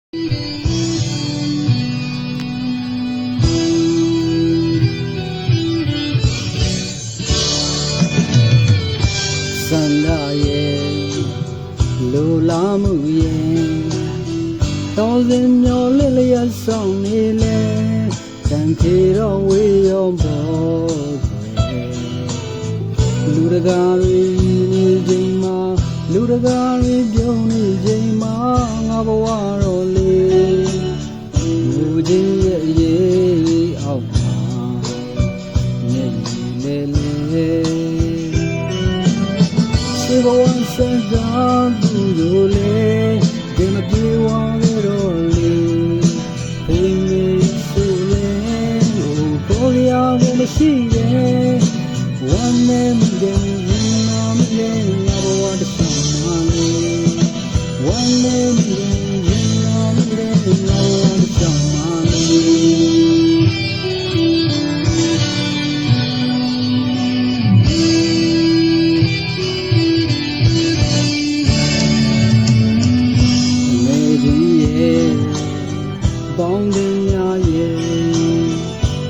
စန္ဒရဲ့လိုလားမှုရဲ့တောင်းစင်မျောလစ်လျက်ဆောင်နေလဲတန်ခေတော့ဝေးရောပေါ်လူတကာတွေနေချိန်မှာလူတကာတွေပြုံးနေချိန်မှာငါဘဝတော့လေလူချင်းရဲ့ရေးအောက်မှာမျက်ရည်လဲလဲဒီဘဝစကားသူတို့လေဒီမပြေဝါခဲ့တော့လေအိမ်မေးဆိုလေဘောရအောင်မရှိရဲ့ဝမ်းနဲ့မြင်ရင်နာမလဲငါဘဝတစ်ချမ်းမှလေဝမ်းနဲ့မြင်ရင်နာမလဲငါဘဝတစ်ချမ်းမှလေပေါင်းတင်များရဲ့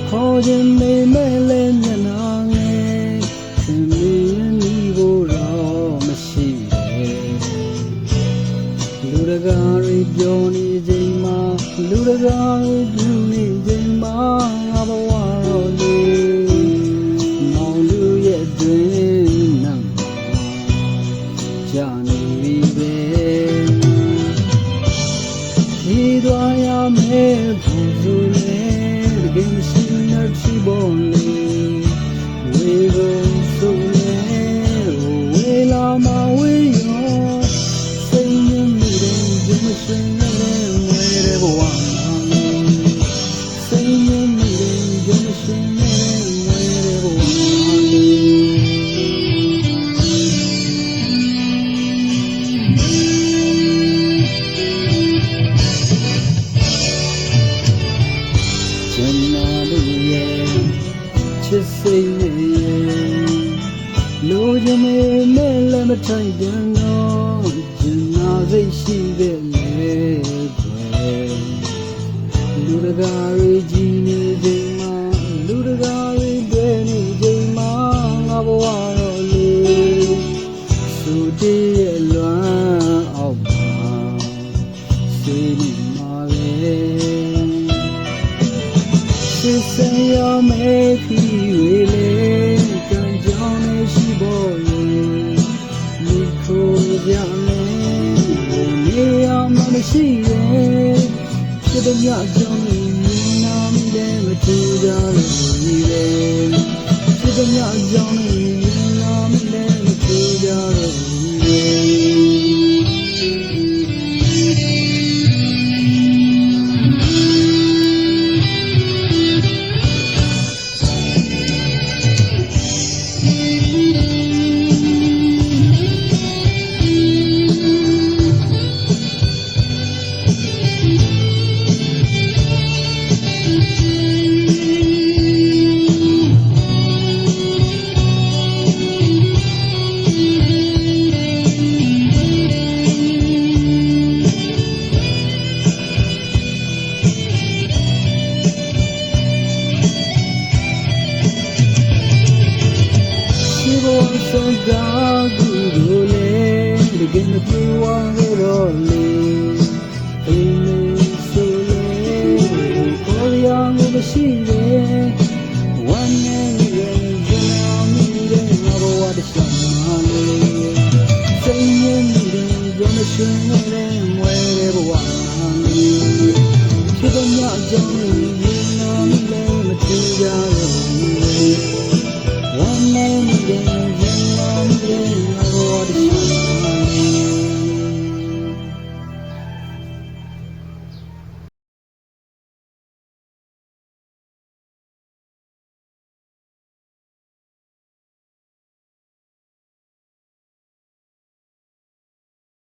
ခေါ်ခြင်းမေးမဲ့လဲမျက်နှာငယ်သင်မင်းနီးဖို့တော့မရှိတယ်လူတကာတွေပြောနေချိန်မှာလူတကာတွေပြုနေချိန်မှာငါဘဝတော့လေမောင်လူရဲ့တွင်နံကြာနေပြီပဲဒီသွားရမယ်ဘူးဆိုလေတကယ်မရှိနဲ့ချီပေါ်လေဝေကုန်ဆိုလေဝေလာမဝေရောစိတ်ညစ်မိတယ်ဒီမရှိနဲ့ဝေတဲ့ဘဝမှာစိတ်ညစ်မိတယ်ဒီမရှိနဲ့ဝေတဲ့ဘဝမှာချစ်စိတ်နဲ့လိုချင်မဲ့လည်းမထိုင်ပြန်တော့ကျင်နာစိတ်ရှိတဲ့လေကွယ်လူတကာတွေကြီးနေချိန်မှာလူတကာတွေတွေ့နေချိန်မှာငါဘဝတော့လေသူတည်းရဲ့လွမ်းအောက်မှာစေနေမှာပဲစစ်စင်ရမယ်ခီဝေလေကံကြောင်းနဲ့ရှိပေါ်လေမိခိုးကြမယ်နေရမှမရှိရဲ့စစ်တမျှကြောင်းနဲ့နာမည်လည်းမထူကြလို့ဒီလေစစ်တမျှကြောင်းနဲ့နာမည်လည်းမထူကြလို့ဒီစကားကူတို့လေတကယ်မပြေဝါခဲ့တော့လေအိမ်မေးဆိုလေပေါ်ရအောင်မရှိတ